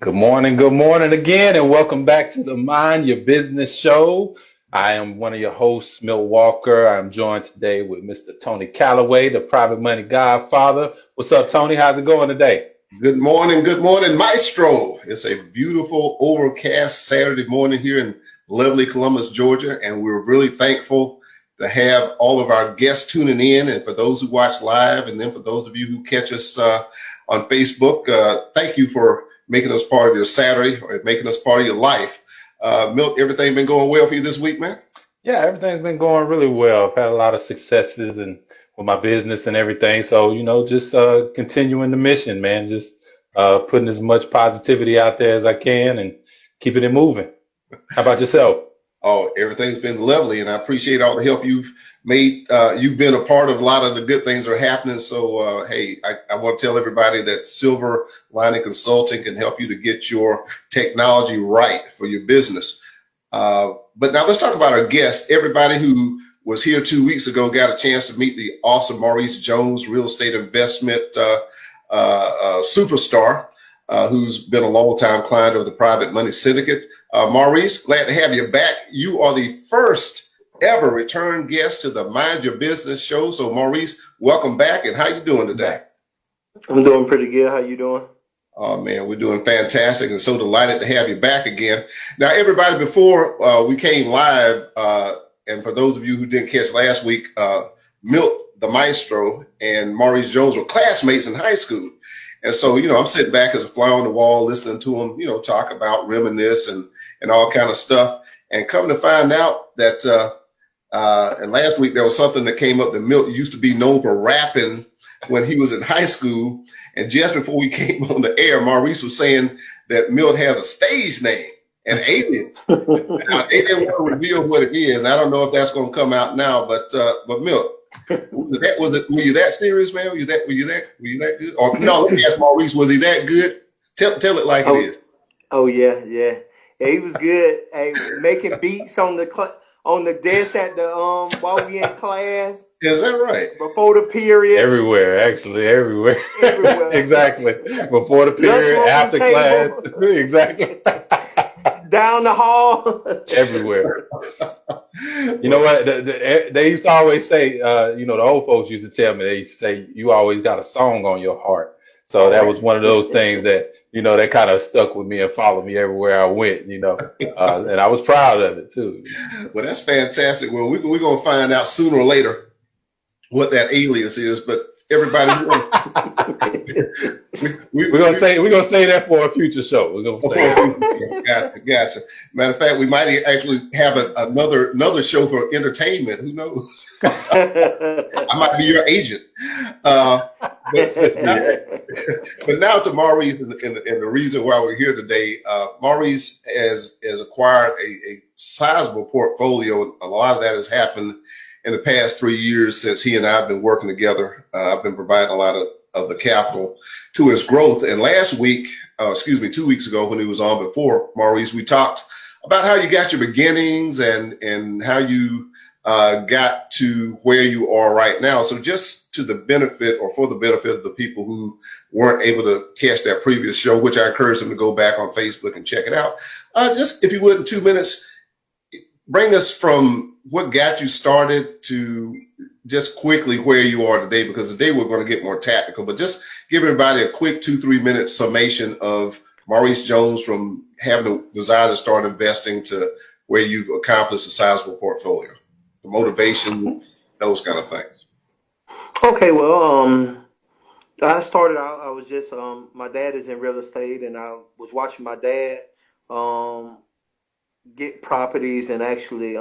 Good morning again, and welcome back to the Mind Your Business Show. I am one of your hosts, Milt Walker. I'm joined today with Mr. Tony Calloway, the private money godfather. What's up, Tony? How's it going today? Good morning, Maestro. It's a beautiful overcast Saturday morning here in lovely Columbus, Georgia, and we're really thankful to have all of our guests tuning in, and for those who watch live, and then for those of you who catch us on Facebook, thank you for making us part of your Saturday or making us part of your life. Milt, everything been going well for you this week, man? Yeah, everything's been going really well. I've had a lot of successes and with my business and everything. So, just continuing the mission, man. Just putting as much positivity out there as I can and keeping it moving. How about yourself? Oh, everything's been lovely, and I appreciate all the help you've made. You've been a part of a lot of the good things that are happening. So, hey, I want to tell everybody that Silver Lining Consulting can help you to get your technology right for your business. But now let's talk about our guest. Everybody who was here 2 weeks ago got a chance to meet the awesome Maurice Jones, real estate investment superstar, who's been a long-time client of the Private Money Syndicate. Maurice, glad to have you back. You are the first ever return guest to the Mind Your Business show. So, Maurice, welcome back. And how you doing today? I'm doing pretty good. How you doing? Oh, man, we're doing fantastic and so delighted to have you back again. Now, everybody, before we came live, and for those of you who didn't catch last week, Milt, the maestro, and Maurice Jones were classmates in high school. And so, I'm sitting back as a fly on the wall, listening to them, talk about reminisce and all kind of stuff. And come to find out that, and last week there was something that came up that Milt used to be known for rapping when he was in high school. And just before we came on the air, Maurice was saying that Milt has a stage name, an alias. Now, they didn't want to reveal what it is. And I don't know if that's going to come out now, but Milt, were you that serious, man? Were you that good? Or no, let me ask Maurice, was he that good? Tell it like it is. Oh yeah, he was good. Hey, making beats on the desk at the while we in class. Is that right? Before the period. Everywhere. Everywhere. Exactly. Before the period, after class. Exactly. Down the hall. Everywhere. You know what? They used to always say, the old folks used to tell me, they used to say, you always got a song on your heart. So that was one of those things that, that kind of stuck with me and followed me everywhere I went, and I was proud of it too. Well, that's fantastic. Well, we're going to find out sooner or later what that alias is, but everybody, we're gonna say that for a future show. We're gonna say gotcha. Matter of fact, we might actually have another show for entertainment. Who knows? I might be your agent. But now to Maurice, and the reason why we're here today. Maurice has acquired a sizable portfolio. A lot of that has happened in the past 3 years since he and I have been working together. I've been providing a lot of the capital to his growth. And 2 weeks ago when he was on before, Maurice, we talked about how you got your beginnings and how you got to where you are right now. So just for the benefit of the people who weren't able to catch that previous show, which I encourage them to go back on Facebook and check it out. Just if you would, in 2 minutes, bring us from what got you started to just quickly where you are today, because today we're going to get more tactical, but just give everybody a quick 2-3 minute summation of Maurice Jones from having the desire to start investing to where you've accomplished a sizable portfolio, the motivation, those kind of things. Okay, well, I started out, I was just, my dad is in real estate, and I was watching my dad get properties and actually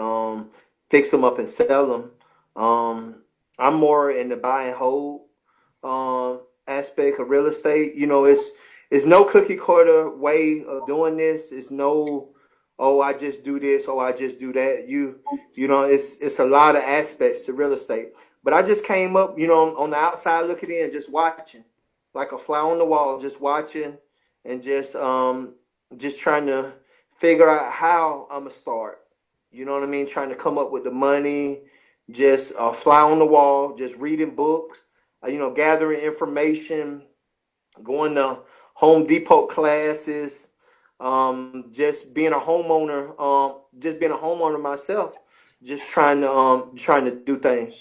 fix them up and sell them. I'm more in the buy and hold aspect of real estate. It's no cookie cutter way of doing this. It's no, oh, I just do this, oh, I just do that. It's a lot of aspects to real estate. But I just came up, on the outside looking in, just watching, like a fly on the wall, just watching and just trying to figure out how I'm gonna start. You know what I mean? Trying to come up with the money, just fly on the wall, just reading books, gathering information, going to Home Depot classes, just being a homeowner, myself, just trying to do things.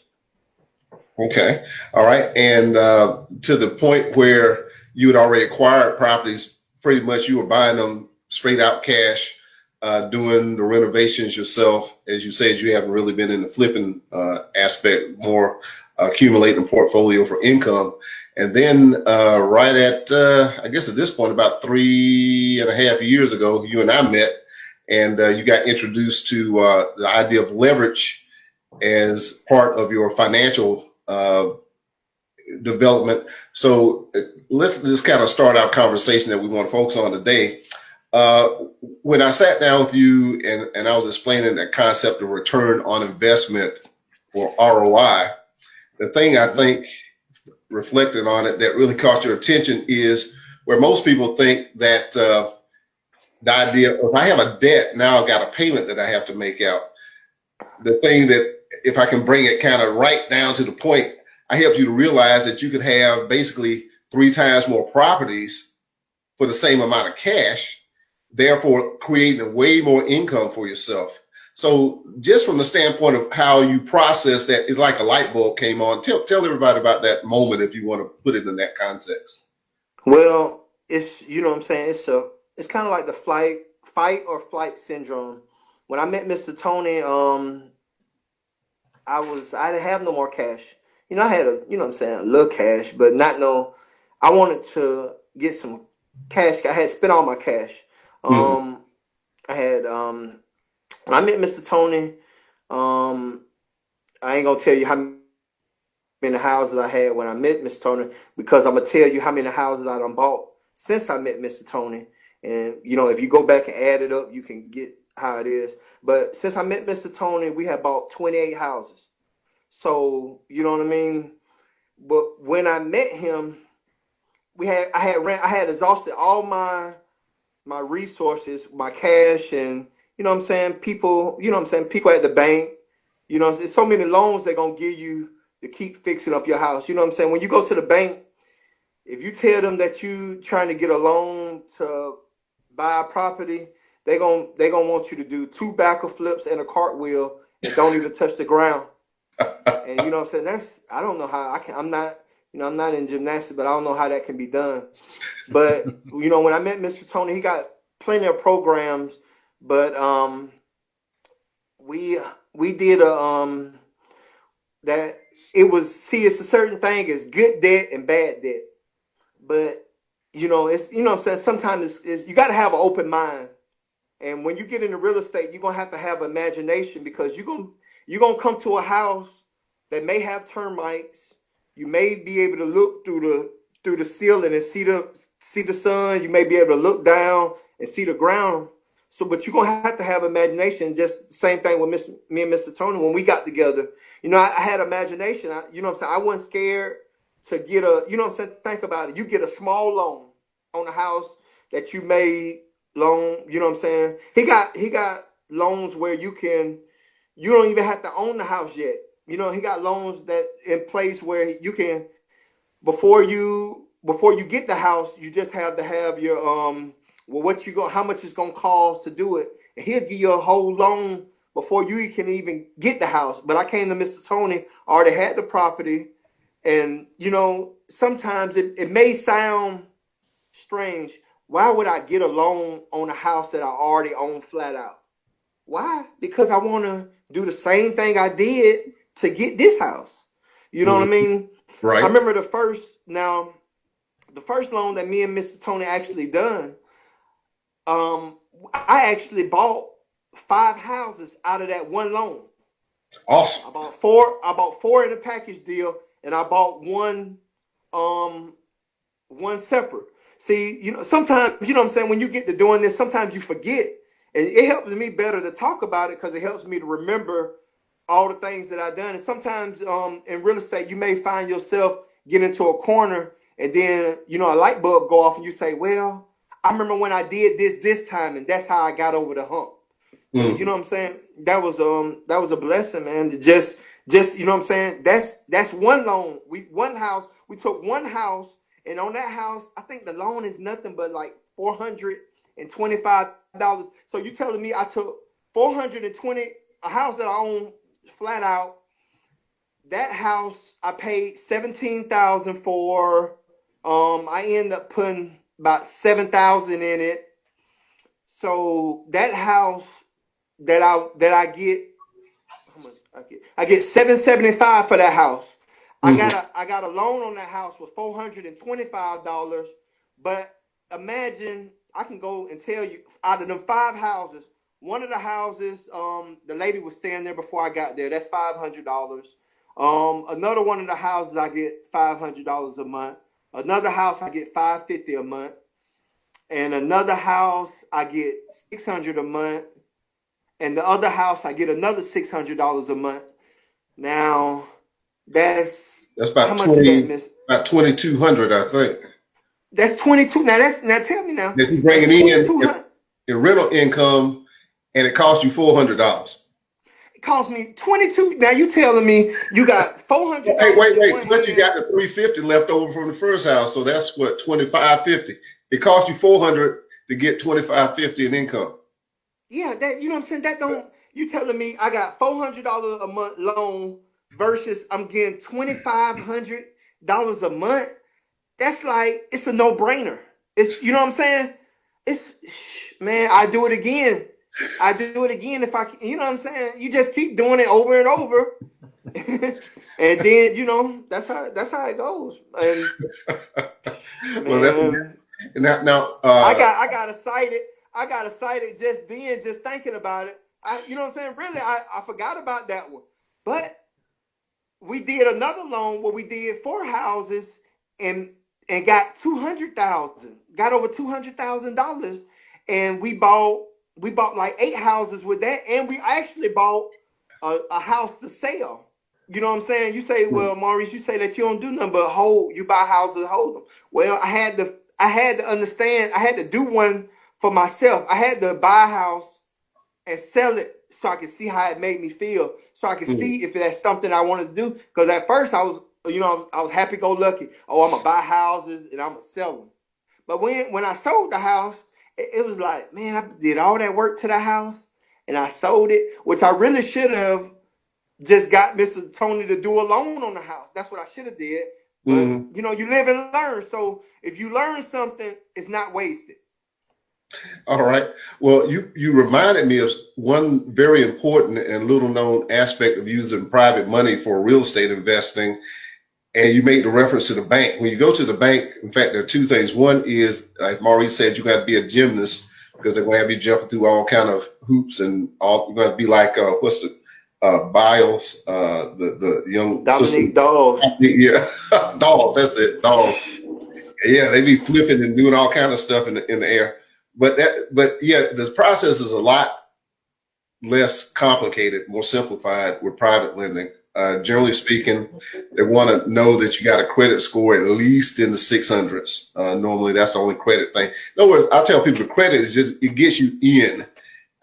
Okay. All right. And to the point where you had already acquired properties, pretty much you were buying them straight out cash, doing the renovations yourself. As you said, you haven't really been in the flipping aspect, more accumulating a portfolio for income. And then right at, I guess at this point, about 3.5 years ago, you and I met, and you got introduced to the idea of leverage as part of your financial development. So let's just kind of start our conversation that we want to focus on today. When I sat down with you and I was explaining that concept of return on investment or ROI, the thing I think reflecting on it that really caught your attention is where most people think that the idea of if I have a debt, now I've got a payment that I have to make out. The thing that if I can bring it kind of right down to the point, I help you to realize that you could have basically 3 times more properties for the same amount of cash, therefore creating way more income for yourself. So just from the standpoint of how you process that, it's like a light bulb came on. Tell everybody about that moment if you want to put it in that context. Well, it's what I'm saying. It's kind of like the fight or flight syndrome. When I met Mr. Tony, I didn't have no more cash. I had a little cash, but not no. I wanted to get some cash. I had spent all my cash. Mm-hmm. I had when I met Mr. Tony, I ain't gonna tell you how many houses I had when I met Mr. Tony, because I'm gonna tell you how many houses I done bought since I met Mr. Tony. And if you go back and add it up, you can get how it is. But since I met Mr. Tony, we have bought 28 houses. So you know what I mean. But when I met him, I had exhausted all my resources, my cash, and people at the bank, there's so many loans they're gonna give you to keep fixing up your house. When you go to the bank, if you tell them that you trying to get a loan to buy a property, they gonna want you to do 2 backer flips and a cartwheel and don't even touch the ground. And I don't know how I'm not in gymnastics, but I don't know how that can be done. But when I met Mr. Tony, he got plenty of programs, but we did that it's a certain thing is good debt and bad debt. But it's sometimes it's you got to have an open mind. And when you get into real estate, you're gonna have to have imagination, because you're gonna come to a house that may have termites. You may be able to look through the ceiling and see the sun. You may be able to look down and see the ground. So, but you're gonna have to have imagination. Just the same thing with me and Mr. Tony when we got together. I had imagination. I wasn't scared to get think about it. You get a small loan on a house that you made loan. He got loans where you don't even have to own the house yet. He got loans that in place where you can, before you get the house, you just have to have your how much it's gonna cost to do it, and he'll give you a whole loan before you can even get the house. But I came to Mr. Tony, I already had the property, and sometimes it may sound strange. Why would I get a loan on a house that I already own flat out? Why? Because I want to do the same thing I did to get this house. You know what I mean? Right. I remember the first loan that me and Mr. Tony actually done, I actually bought 5 houses out of that one loan. Awesome. I bought four in a package deal, and I bought one separate. See, sometimes, when you get to doing this, sometimes you forget. And it helps me better to talk about it, because it helps me to remember all the things that I've done. And sometimes in real estate, you may find yourself get into a corner, and then, a light bulb go off, and you say, well, I remember when I did this time, and that's how I got over the hump. Mm. You know what I'm saying? That was a blessing, man. Just you know what I'm saying? That's one loan. We took one house, and on that house, I think the loan is nothing but like $400, $425. So you telling me I took 420, a house that I own flat out. That house I paid 17,000 for. I end up putting about 7,000 in it. So that house that I get, how much I get 775 for that house. I got a loan on that house with $425. But imagine I can go and tell you, out of them 5 houses, one of the houses, the lady was staying there before I got there. That's $500. Another one of the houses I get $500 a month. Another house I get $550 a month. And another house I get $600 a month. And the other house I get another $600 a month. Now that's about how much 20, is that, Miss? about 2,200, I think. That's 22. Now tell me now. That you bringing in rental income, and it costs you $400. It cost me 22. Now you telling me you got $400. Hey, wait. Plus you got the $350 left over from the first house, so that's what, $2,550. It cost you $400 to get $2,550 in income. Yeah, that, you know what I'm saying. That don't. You telling me I got $400 a month loan versus I'm getting $2,500 a month? That's like, it's a no-brainer. It's, you know what I'm saying? It's, man, I do it again. If I, you know what I'm saying? You just keep doing it over and over. And then, you know, that's how it goes. And well, now I got excited. I got excited just thinking about it. You know what I'm saying? Really, I forgot about that one. But we did another loan where we did 4 houses and got got over $200,000, and we bought like 8 houses with that, and we actually bought a house to sell. You know what I'm saying? You say, well, Maurice, you say that you don't do nothing but you buy houses and hold them. Well, I had to understand, I had to do one for myself. I had to buy a house and sell it so I could see how it made me feel, so I could see if that's something I wanted to do. Because at first I was happy-go-lucky. Oh, I'm going to buy houses and I'm going to sell them. But when I sold the house, it was like, man, I did all that work to the house and I sold it, which I really should have just got Mr. Tony to do a loan on the house. That's what I should have did. But, you know, you live and learn. So if you learn something, it's not wasted. All right. Well, you reminded me of one very important and little known aspect of using private money for real estate investing. And you made the reference to the bank. When you go to the bank, in fact, there are 2 things. One is, like Maurice said, you got to be a gymnast because they're going to have you jumping through all kind of hoops and all. You're going to be like, Biles, the young Dominique Dawes. Yeah, Dawes. That's it, Dawes. Yeah, they be flipping and doing all kind of stuff in the air. But yeah, the process is a lot less complicated, more simplified with private lending. Generally speaking, they want to know that you got a credit score at least in the 600s. Normally, that's the only credit thing. In other words, I tell people the credit is just, it gets you in.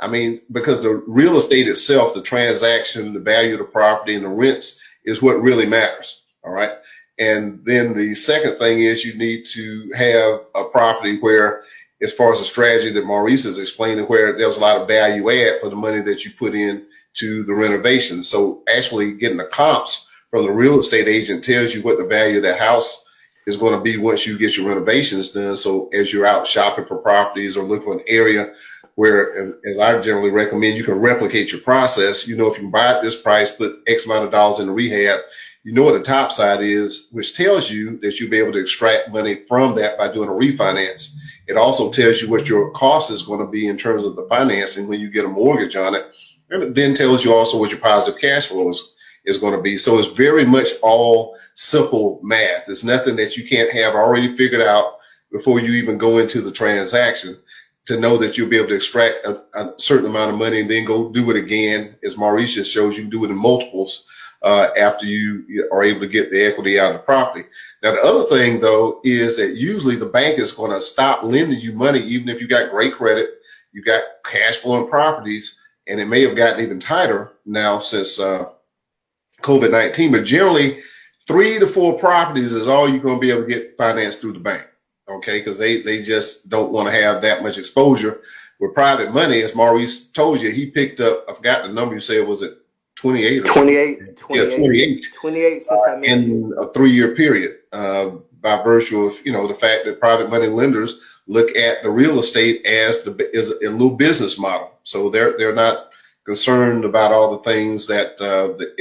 I mean, because the real estate itself, the transaction, the value of the property and the rents is what really matters. All right. And then the second thing is you need to have a property where, as far as the strategy that Maurice is explaining, where there's a lot of value add for the money that you put in to the renovation. So actually getting the comps from the real estate agent tells you what the value of that house is going to be once you get your renovations done. So as you're out shopping for properties or looking for an area where, as I generally recommend, you can replicate your process. You know, if you buy at this price, put X amount of dollars in the rehab, you know what the top side is, which tells you that you'll be able to extract money from that by doing a refinance. It also tells you what your cost is going to be in terms of the financing when you get a mortgage on it. And it then tells you also what your positive cash flow is going to be. So it's very much all simple math. It's nothing that you can't have already figured out before you even go into the transaction to know that you'll be able to extract a certain amount of money and then go do it again. As Maurice just shows you, do it in multiples after you are able to get the equity out of the property. Now, the other thing, though, is that usually the bank is going to stop lending you money, even if you got great credit, you got cash flowing properties, and it may have gotten even tighter now since COVID-19. But generally, 3 to 4 properties is all you're going to be able to get financed through the bank. Okay, because they just don't want to have that much exposure with private money. As Maurice told you, he picked up, I forgot the number you said, was it 28 or something? 28, Yeah, 28 28 since I met you. in a 3-year period, by virtue of, the fact that private money lenders look at the real estate as a little business model. So they're not concerned about all the things that the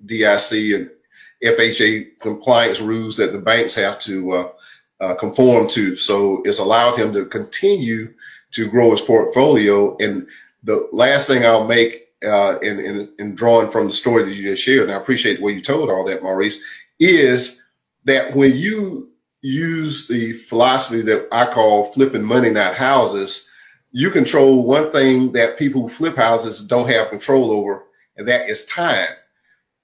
FDIC and FHA compliance rules that the banks have to conform to. So it's allowed him to continue to grow his portfolio. And the last thing I'll make in drawing from the story that you just shared, and I appreciate the way you told all that, Maurice, is that when you use the philosophy that I call flipping money, not houses, you control one thing that people who flip houses don't have control over, and that is time.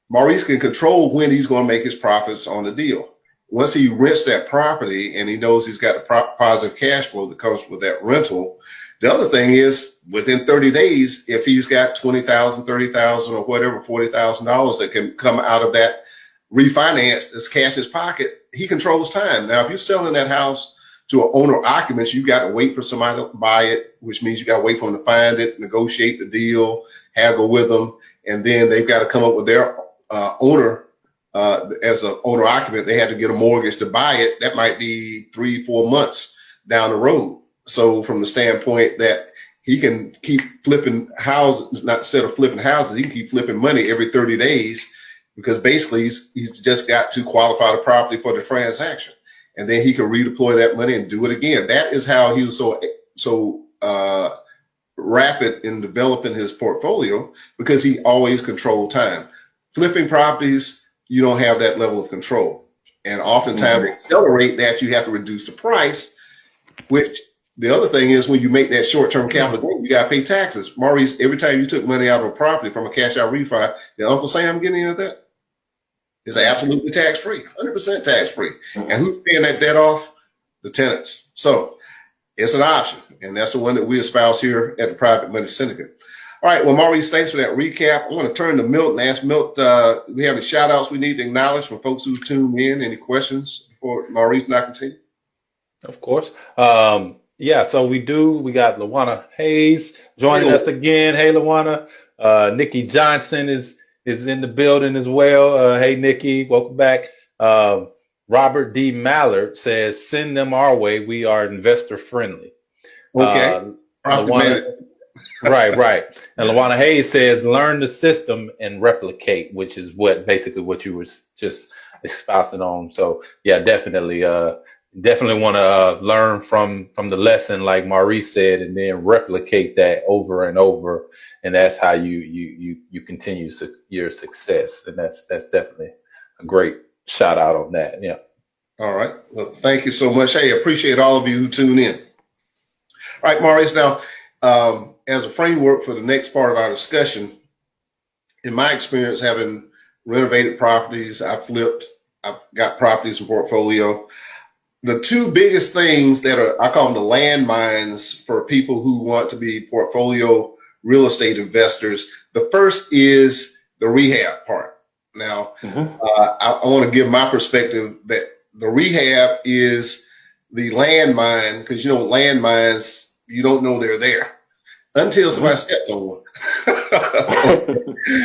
Maurice can control when he's going to make his profits on the deal. Once he rents that property and he knows he's got a positive cash flow that comes with that rental, the other thing is within 30 days, if he's got $20,000, $30,000 or whatever, $40,000 that can come out of that refinance that's cash in his pocket, he controls time. Now, if you're selling that house to an owner occupant, you got to wait for somebody to buy it, which means you got to wait for them to find it, negotiate the deal, haggle with them, and then they've got to come up with their owner. As an owner occupant, they had to get a mortgage to buy it. That might be 3-4 months down the road. So from the standpoint that he can keep flipping houses, not instead of flipping houses, he can keep flipping money every 30 days because basically he's just got to qualify the property for the transaction. And then he can redeploy that money and do it again. That is how he was so rapid in developing his portfolio, because he always controlled time. Flipping properties, you don't have that level of control. And oftentimes to accelerate that, you have to reduce the price, which the other thing is when you make that short-term capital gain, you got to pay taxes. Maurice, every time you took money out of a property from a cash out refi, did Uncle Sam get any of that? It's absolutely tax-free, 100% tax-free. And who's paying that debt off? The tenants. So it's an option. And that's the one that we espouse here at the Private Money Syndicate. All right. Well, Maurice, thanks for that recap. I want to turn to Milt and ask Milt, do we have any shout outs we need to acknowledge from folks who tuned in? Any questions before Maurice and I continue? Of course. Yeah, so we got Lawana Hayes joining us again. Hey, Lawana. Nikki Johnson is in the building as well. Hey, Nikki, welcome back. Robert D. Mallard says, send them our way. We are investor friendly. Okay. Right. And Lawana Hayes says, learn the system and replicate, which is basically what you were just espousing on. So yeah, definitely want to learn from the lesson, like Maurice said, and then replicate that over and over. And that's how you continue your success. And that's definitely a great shout out on that. Yeah. All right. Well, thank you so much. Hey, appreciate all of you who tune in. All right, Maurice. Now, as a framework for the next part of our discussion, in my experience, having renovated properties, I've got properties in portfolio. The two biggest things that I call them the landmines for people who want to be portfolio real estate investors. The first is the rehab part. Now, I want to give my perspective that the rehab is the landmine, because landmines, you don't know they're there until somebody steps on one.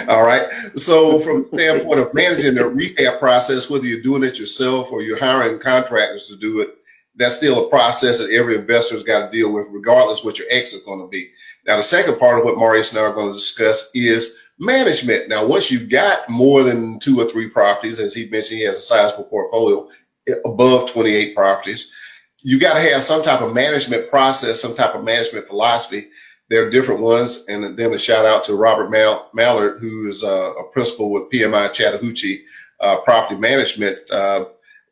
All right. So from the standpoint of managing the rehab process, whether you're doing it yourself or you're hiring contractors to do it, that's still a process that every investor's got to deal with, regardless what your exit is going to be. Now, the second part of what Maurice and I are going to discuss is management. Now, once you've got more than 2 or 3 properties, as he mentioned, he has a sizable portfolio above 28 properties, you got to have some type of management process, some type of management philosophy. There are different ones. And then a shout out to Robert Mallard, who is a principal with PMI Chattahoochee Property Management.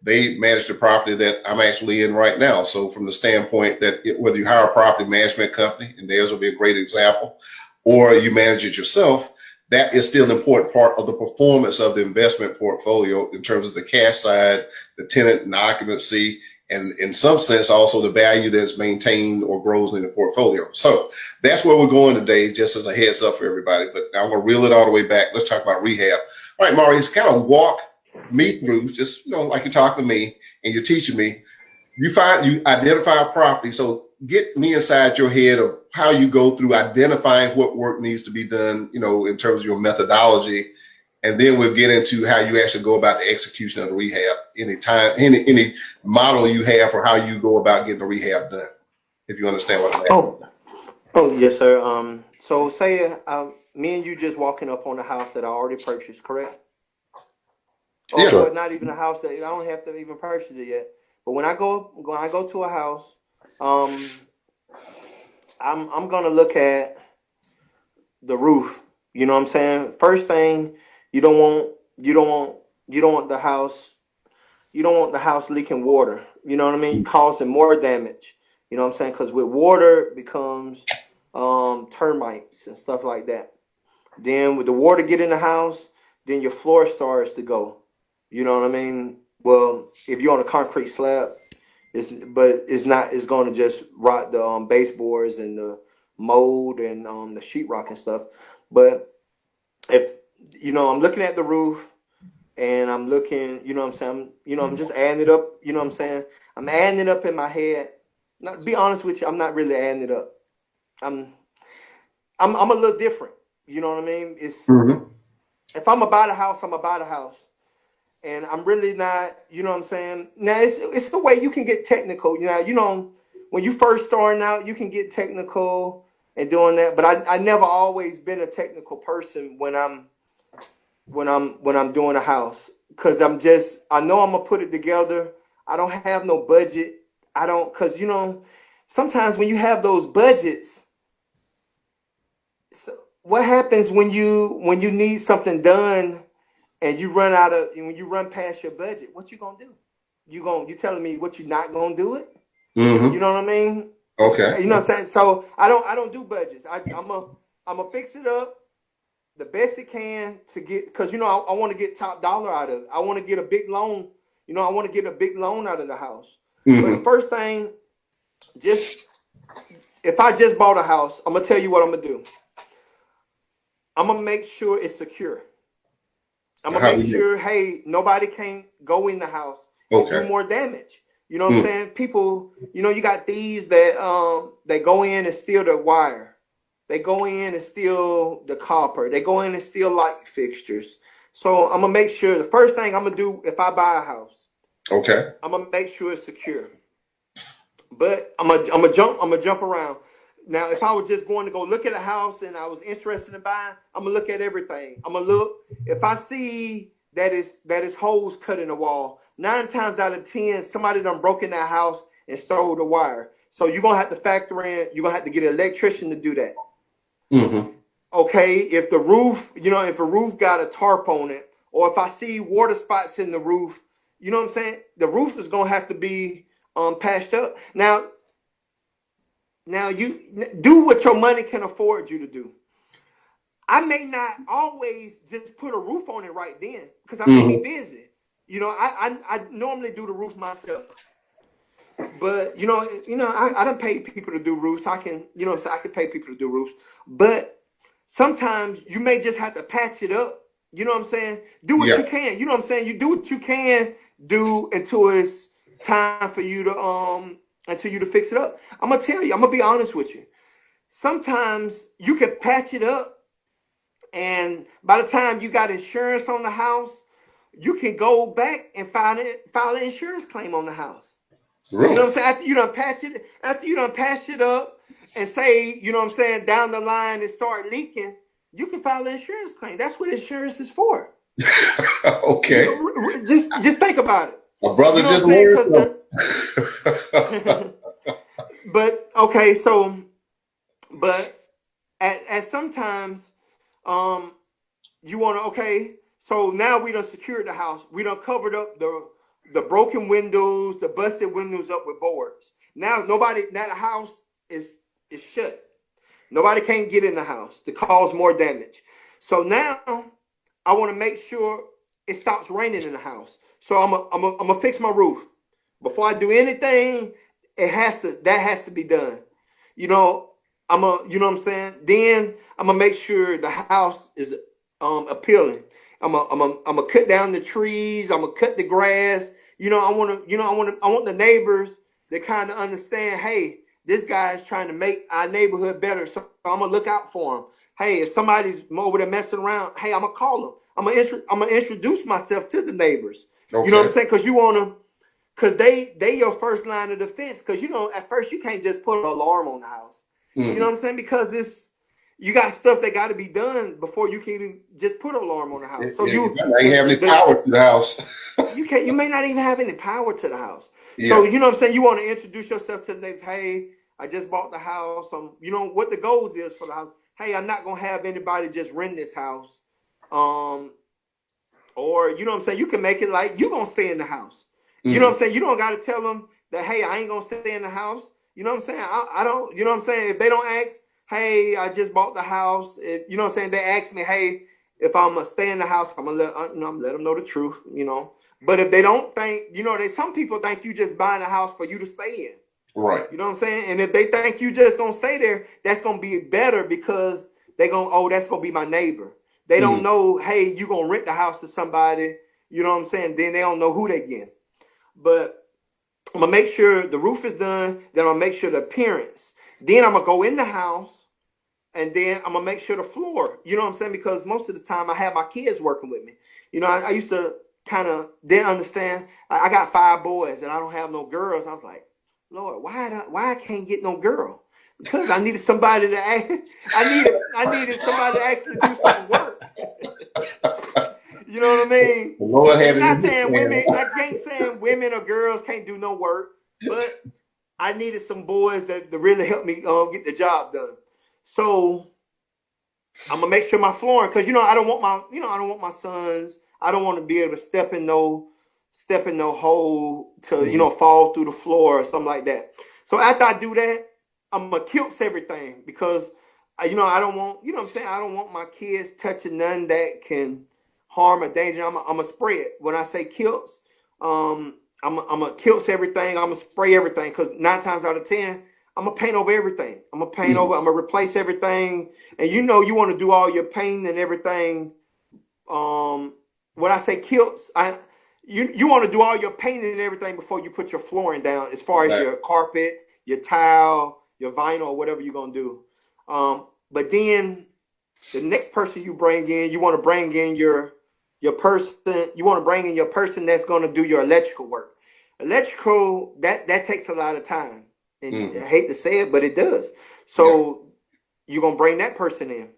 They manage the property that I'm actually in right now. So from the standpoint that whether you hire a property management company, and theirs will be a great example, or you manage it yourself, that is still an important part of the performance of the investment portfolio in terms of the cash side, the tenant and occupancy, and in some sense also the value that's maintained or grows in the portfolio. So that's where we're going today, just as a heads up for everybody. But now I'm going to reel it all the way back. Let's talk about rehab. All right, Maurice, kind of walk me through, just like you're talking to me and you're teaching me, you identify a property. So get me inside your head of how you go through identifying what work needs to be done, in terms of your methodology. And then we'll get into how you actually go about the execution of the rehab. Any model you have for how you go about getting the rehab done, if you understand what I'm asking. Oh, yes, sir. So say me and you just walking up on a house that I already purchased, correct? Yeah. Or not even a house that I don't have to even purchase it yet. But when I go to a house, I'm gonna look at the roof. You know what I'm saying? First thing, you don't want the house leaking water. You know what I mean? Causing more damage. You know what I'm saying? Because with water it becomes termites and stuff like that. Then with the water get in the house, then your floor starts to go. You know what I mean? Well, if you're on a concrete slab, it's going to just rot the baseboards and the mold and the sheetrock and stuff. But if I'm looking at the roof and I'm looking, you know what I'm saying? I'm just adding it up. You know what I'm saying? I'm adding it up in my head. Not be honest with you, I'm not really adding it up. I'm a little different. You know what I mean? If I'm about a house, I'm about a house. And I'm really not, you know what I'm saying? Now, it's the way you can get technical. When you first starting out, you can get technical and doing that. But I never always been a technical person when I'm doing a house. Because I know I'm going to put it together. I don't have no budget. Because, sometimes when you have those budgets, what happens when you need something done and when you run past your budget, what you gonna do? You telling me what you're not gonna do it? Mm-hmm. You know what I mean? Okay. You know what I'm saying? So I don't do budgets. I'm a fix it up the best it can to get, because I want to get top dollar out of it. I want to get a big loan. I want to get a big loan out of the house. Mm-hmm. But the first thing, if I just bought a house, I'm gonna tell you what I'm gonna do. I'm gonna make sure it's secure. I'm gonna make sure, hey, nobody can't go in the house and do more damage. You know what I'm saying? People, you got thieves that they go in and steal the wire. They go in and steal the copper. They go in and steal light fixtures. So I'm gonna make sure the first thing I'm gonna do if I buy a house, okay, I'm gonna make sure it's secure. But I'm gonna jump around. Now, if I was just going to go look at a house and I was interested in buying, I'm gonna look at everything. I'm gonna look. If I see that is holes cut in the wall, 9 times out of 10, somebody done broke in that house and stole the wire. So you're gonna have to factor in. You're gonna have to get an electrician to do that. Mm-hmm. Okay, if the roof, if a roof got a tarp on it, or if I see water spots in the roof, you know what I'm saying? The roof is gonna have to be patched up. Now you do what your money can afford you to do. I may not always just put a roof on it right then because I may be busy. I normally do the roof myself. But I done pay people to do roofs. I can pay people to do roofs. But sometimes you may just have to patch it up. You know what I'm saying? Do what you can. You know what I'm saying? You do what you can do until it's time for you to until you to fix it up. I'm gonna tell you, I'm gonna be honest with you. Sometimes you can patch it up, and by the time you got insurance on the house, you can go back and file an insurance claim on the house. Really? You know what I'm saying? After you done patch it up and say, you know what I'm saying, down the line it start leaking, you can file an insurance claim. That's what insurance is for. Okay. Just think about it. My brother just learned. But okay, so at sometimes you want to, okay, so now we done secured the house. We done covered up the broken windows, the busted windows up with boards. Now the house is shut. Nobody can't get in the house to cause more damage. So now I want to make sure it stops raining in the house. So I'm gonna fix my roof. Before I do anything, that has to be done. You know what I'm saying? Then I'm gonna make sure the house is appealing. I'm gonna cut down the trees. I'm gonna cut the grass. I want the neighbors they kind of understand, hey, this guy is trying to make our neighborhood better, so I'm gonna look out for him. Hey, if somebody's over there messing around, hey, I'm gonna call them. I'm gonna introduce myself to the neighbors. Okay. You know what I'm saying? Because you wanna, because they your first line of defense. Because at first you can't just put an alarm on the house. Mm-hmm. You know what I'm saying? Because you got stuff that got to be done before you can even just put an alarm on the house. So you ain't have any power to the house. You may not even have any power to the house. Yeah. So you know what I'm saying? You want to introduce yourself to the neighbors. Hey, I just bought the house. What the goals is for the house. Hey, I'm not gonna have anybody just rent this house. Or you know what I'm saying? You can make it like you gonna stay in the house. Mm-hmm. You know what I'm saying? You don't got to tell them that, hey, I ain't gonna stay in the house. You know what I'm saying? I don't. You know what I'm saying? If they don't ask, hey, I just bought the house. If, you know what I'm saying? They ask me, hey, if I'm gonna stay in the house, I'm gonna let them know the truth. But if they don't think, some people think you just buying a house for you to stay in. Right. You know what I'm saying? And if they think you just gonna stay there, that's gonna be better because that's gonna be my neighbor. They don't know, hey, you gonna rent the house to somebody. You know what I'm saying? Then they don't know who they get. But I'm gonna make sure the roof is done. Then I'm gonna make sure the appearance. Then I'm gonna go in the house, and then I'm gonna make sure the floor. You know what I'm saying? Because most of the time I have my kids working with me. I used to kind of didn't understand. I got 5 boys and I don't have no girls. I was like, Lord, why I can't get no girl? Because I needed somebody to act. I needed somebody to actually do some work. You know what I mean? The Lord had I'm not saying women. I ain't saying women or girls can't do no work, but I needed some boys that really help me get the job done. So I'm gonna make sure my flooring, because I don't want my sons. I don't want to be able to step in no hole to fall through the floor or something like that. So after I do that, I'm gonna kilts everything because I don't want I don't want my kids touching none that can harm or danger. I'm gonna spray it. When I say kilts, I'm gonna kilts everything. I'm gonna spray everything because 9 times out of 10, I'm gonna paint over everything. I'm gonna replace everything. And you want to do all your painting and everything. When I say kilts, you want to do all your painting and everything before you put your flooring down, as far as your carpet, your tile, your vinyl, whatever you're gonna do. But then the next person you bring in, you want to bring in your person. You want to bring in your person that's gonna do your electrical work. Electrical that takes a lot of time, and I hate to say it, but it does. So you're gonna bring that person in.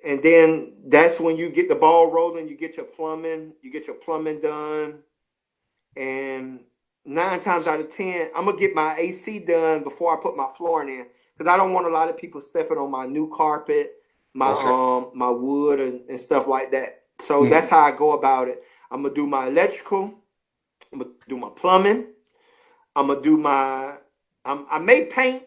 And then that's when you get the ball rolling. You get your plumbing done. And 9 times out of 10, I'm gonna get my AC done before I put my flooring in, because I don't want a lot of people stepping on my new carpet, my wood and stuff like that. So that's how I go about it. I'm gonna do my electrical. I'm gonna do my plumbing. I'm gonna do I may paint.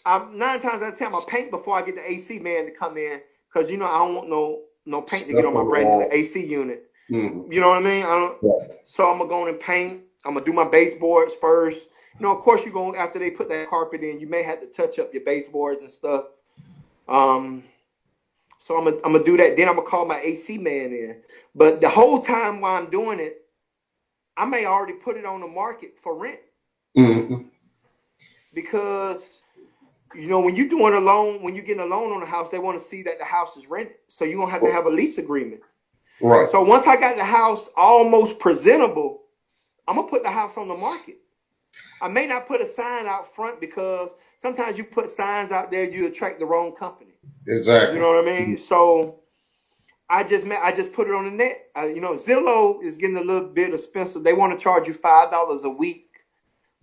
9 times out of 10, I'm gonna paint before I get the AC man to come in. Because I don't want no paint to get on my brand new AC unit. You know what I mean? So I'm gonna go in and paint. I'm gonna do my baseboards first. Of course after they put that carpet in, you may have to touch up your baseboards and stuff. So I'm gonna do that. Then I'm gonna call my AC man in. But the whole time while I'm doing it, I may already put it on the market for rent. Because when you're doing a loan, when you're getting a loan on a house, they want to see that the house is rented. So you're going to have a lease agreement. Right. So once I got the house almost presentable, I'm going to put the house on the market. I may not put a sign out front because sometimes you put signs out there, you attract the wrong company. Exactly. You know what I mean? So I just put it on the net. Zillow is getting a little bit expensive. They want to charge you $5 a week.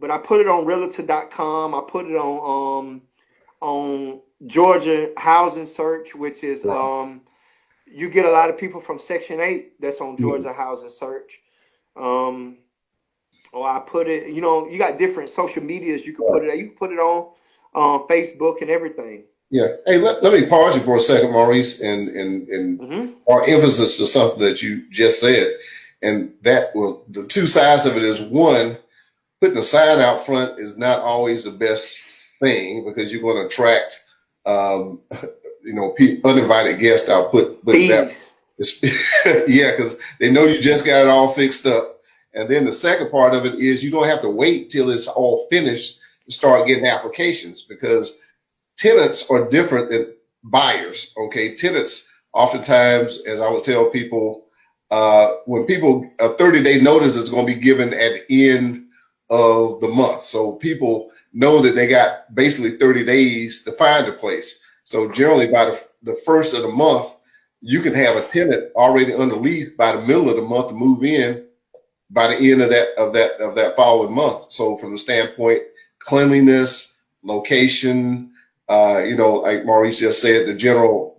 But I put it on realtor.com. I put it on Georgia Housing Search, which is you get a lot of people from Section 8 that's on Georgia Housing Search. Or I put it, you got different social medias you can put it at. You can put it on Facebook and everything. Yeah. Hey, let me pause you for a second, Maurice, and our emphasis to something that you just said. And the two sides of it is, one, putting a sign out front is not always the best thing because you're going to attract, uninvited guests. I'll put that. Yeah, because they know you just got it all fixed up, And then the second part of it is you don't have to wait till it's all finished to start getting applications, because tenants are different than buyers. Okay. Tenants, oftentimes, as I would tell people, when people, a 30-day notice is going to be given at the end of the month. So people know that they got basically 30 days to find a place. So generally by the first of the month, you can have a tenant already under lease by the middle of the month to move in by the end of that following month. So from the standpoint, cleanliness, location, like Maurice just said, the general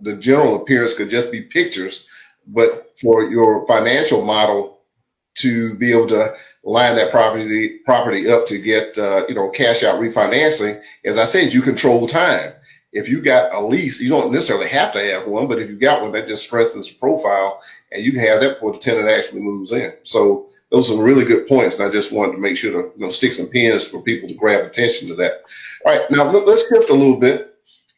appearance could just be pictures, but for your financial model to be able to line that property up to get cash out refinancing, as I said, you control time. If you got a lease, you don't necessarily have to have one, but if you got one, that just strengthens the profile, and you can have that before the tenant actually moves in. So those are some really good points, and I just wanted to make sure to stick some pins for people to grab attention to that. All right, now let's shift a little bit,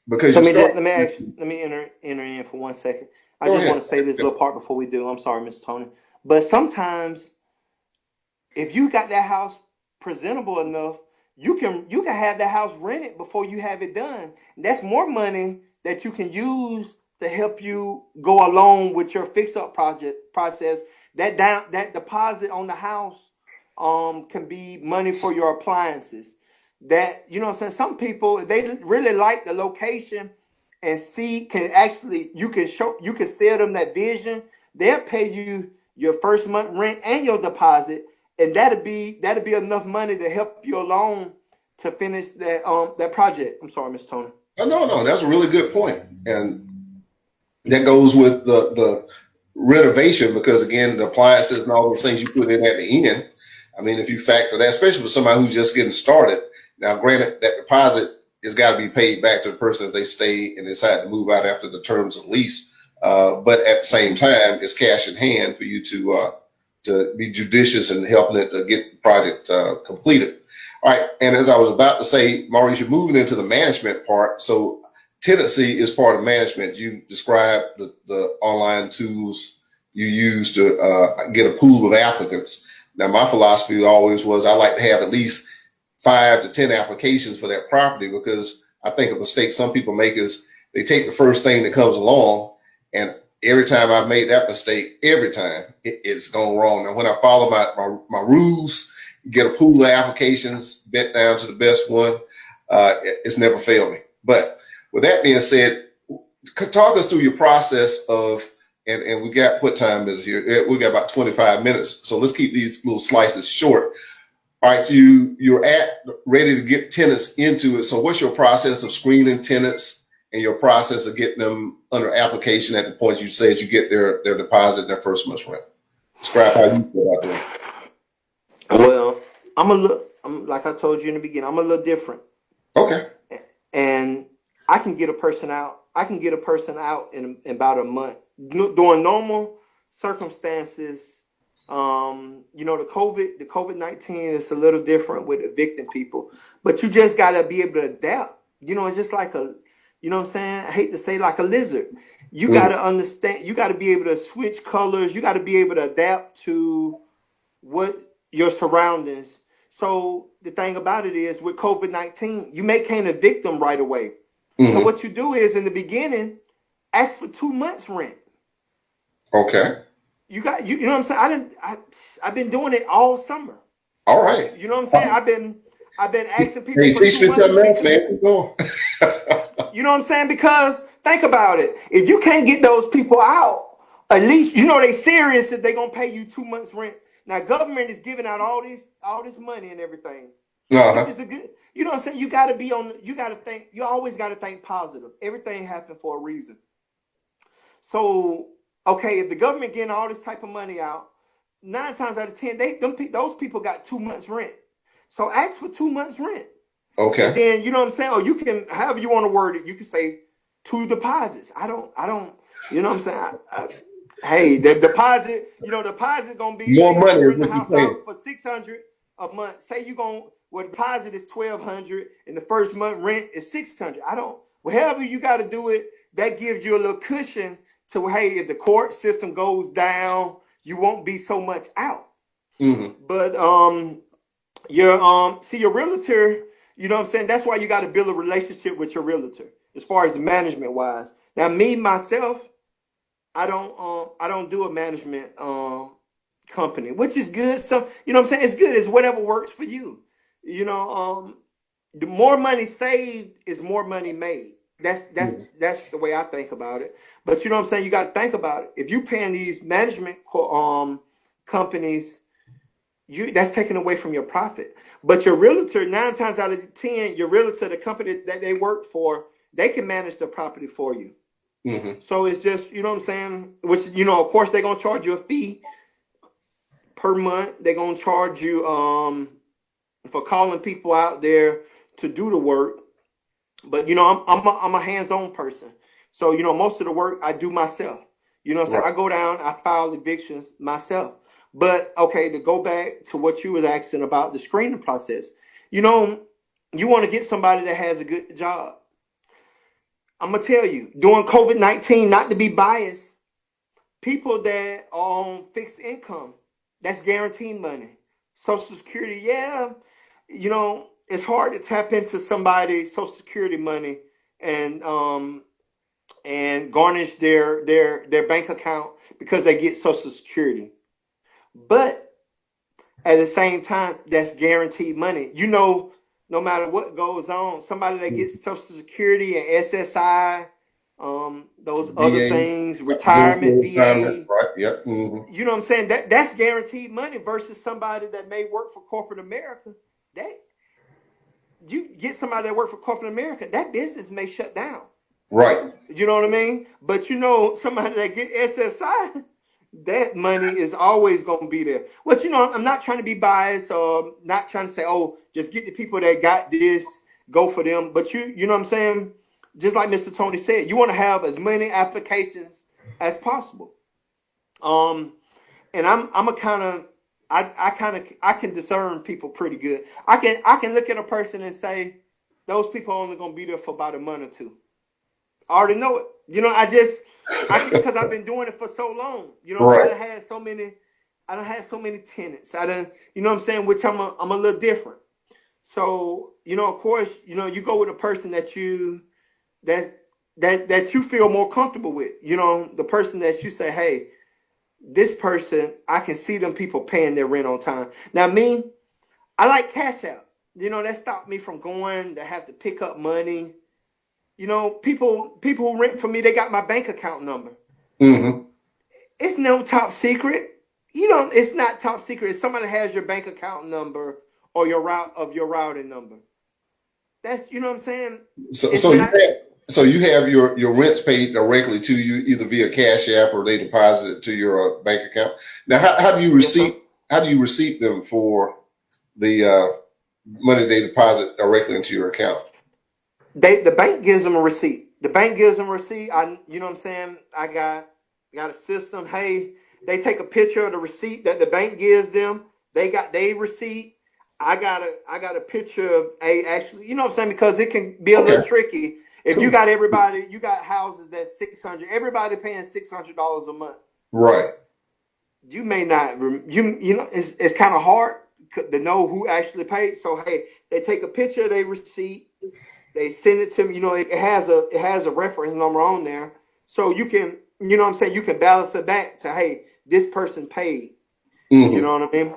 because let me enter in for 1 second. I just want to say this little part before we do. I'm sorry, Mr. Tony, but sometimes if you got that house presentable enough, you can have that house rented before you have it done. That's more money that you can use to help you go along with your fix-up process. That deposit on the house can be money for your appliances. That, you know what I'm saying? Some people, they really like the location and you can sell them that vision. They'll pay you your first month rent and your deposit, and that'd be enough money to help you along to finish that project. I'm sorry, Mr. Tony. No, that's a really good point. And that goes with the renovation, because again, the appliances and all those things you put in at the end. I mean, if you factor that, especially for somebody who's just getting started. Now, granted, that deposit has got to be paid back to the person if they stay and decide to move out after the terms of lease. But at the same time, it's cash in hand for you to be judicious in helping it to get the project completed. All right. And as I was about to say, Maurice, you're moving into the management part. So tenancy is part of management. You described the online tools you use to get a pool of applicants. Now, my philosophy always was I like to have at least 5 to 10 applications for that property, because I think a mistake some people make is they take the first thing that comes along, and every time I've made that mistake, every time it's gone wrong. Now, when I follow my rules, get a pool of applications, bet down to the best one, it's never failed me. But with that being said, talk us through your process of, and we got, what time is it here? We got about 25 minutes. So let's keep these little slices short. All right, you're ready to get tenants into it. So what's your process of screening tenants and your process of getting them under application at the point you said you get their deposit and their first month's rent? Describe how you feel about that. Well, I'm like I told you in the beginning, I'm a little different. Okay. And I can get a person out. In about a month. During normal circumstances, the COVID-19 is a little different with evicting people, but you just got to be able to adapt. It's just like what I'm saying? I hate to say, like a lizard. You got to understand, you got to be able to switch colors. You got to be able to adapt to what your surroundings. So the thing about it is, with COVID-19, you can't evict them right away. So what you do is, in the beginning, ask for 2 months rent. Okay. You know what I'm saying? I've been doing it all summer. All right. You know what I'm saying? I've been asking people. Hey, teach me something else, man. Keep going. You know what I'm saying? Because think about it. If you can't get those people out, at least they serious that they're gonna pay you 2 months rent. Now, government is giving out all this money and everything. Which is a good. You know what I'm saying? You got to be on. You got to think. You always got to think positive. Everything happened for a reason. So, okay, if the government getting all this type of money out, 9 times out of 10, those people got 2 months rent. So ask for 2 months rent. Okay. And then, you know what I'm saying? Or you can, however you want to word it, you can say 2 deposits. I don't. You know what I'm saying? Hey, the deposit. Deposit gonna be more money. Rent the house out for $600 a month. Say you gonna. Well, deposit is $1,200 and the first month rent is $600. However you got to do it, that gives you a little cushion to, hey, if the court system goes down, you won't be so much out. But your realtor, you know what I'm saying? That's why you got to build a relationship with your realtor as far as the management wise. Now, me myself, I don't do a management company, which is good. So, you know what I'm saying? It's good. It's whatever works for you. You know, the more money saved is more money made. That's the way I think about it. But you know what I'm saying? You got to think about it. If you paying these management companies, that's taken away from your profit. But your realtor, 9 times out of 10, your realtor, the company that they work for, they can manage the property for you. So it's just, you know what I'm saying? Which, you know, of course, they're gonna charge you a fee per month. They're gonna charge you for calling people out there to do the work. But you know, I'm a hands-on person. So, you know, most of the work I do myself. You know what I'm saying? I go down, I file evictions myself. But okay, to go back to what you was asking about the screening process, you know, you want to get somebody that has a good job. I'm gonna tell you, during COVID-19, not to be biased, people that are on fixed income, that's guaranteed money. Social Security, yeah, you know, it's hard to tap into somebody's Social Security money and garnish their bank account because they get Social Security. But at the same time, that's guaranteed money. You know, no matter what goes on, somebody that gets Social Security and SSI, those other things, retirement, VA, right? Yep. You know what I'm saying? That's guaranteed money versus somebody that may work for corporate America. That you get somebody that work for corporate America, that business may shut down. Right. You know what I mean? But you know, somebody that get SSI, that money is always going to be there. But you know, I'm not trying to be biased or not trying to say, oh, just get the people that got this, go for them. But you know what I'm saying? Just like Mr. Tony said, you want to have as many applications as possible. And I'm a kind of I can discern people pretty good. I can look at a person and say those people are only going to be there for about a month or two. I already know it. You know, because I've been doing it for so long. You know, I done had so many tenants. You know what I'm saying? Which I'm a little different. So, you know, of course, you know, you go with a person that you feel more comfortable with. You know, the person that you say, hey, this person, I can see them people paying their rent on time. Now, me, I like cash out. You know, that stopped me from going to have to pick up money. You know, people who rent for me, they got my bank account number. It's no top secret. You know, it's not top secret. If somebody has your bank account number or your routing number, that's, you know what I'm saying. So you have your rents paid directly to you either via Cash App or they deposit it to your bank account. Now, how do you receive them for the money they deposit directly into your account? The bank gives them a receipt. You know what I'm saying? I got a system. Hey, they take a picture of the receipt that the bank gives them. They got their receipt. I got a picture of actually, you know what I'm saying? Because it can be a little tricky. If you got you got houses that's $600, everybody paying $600 a month. Right. You may not, you know, it's kind of hard to know who actually paid. So, hey, they take a picture of their receipt. They send it to me. You know, it has a reference number on there. So you can, you know what I'm saying? You can balance it back to, hey, this person paid. You know what I mean?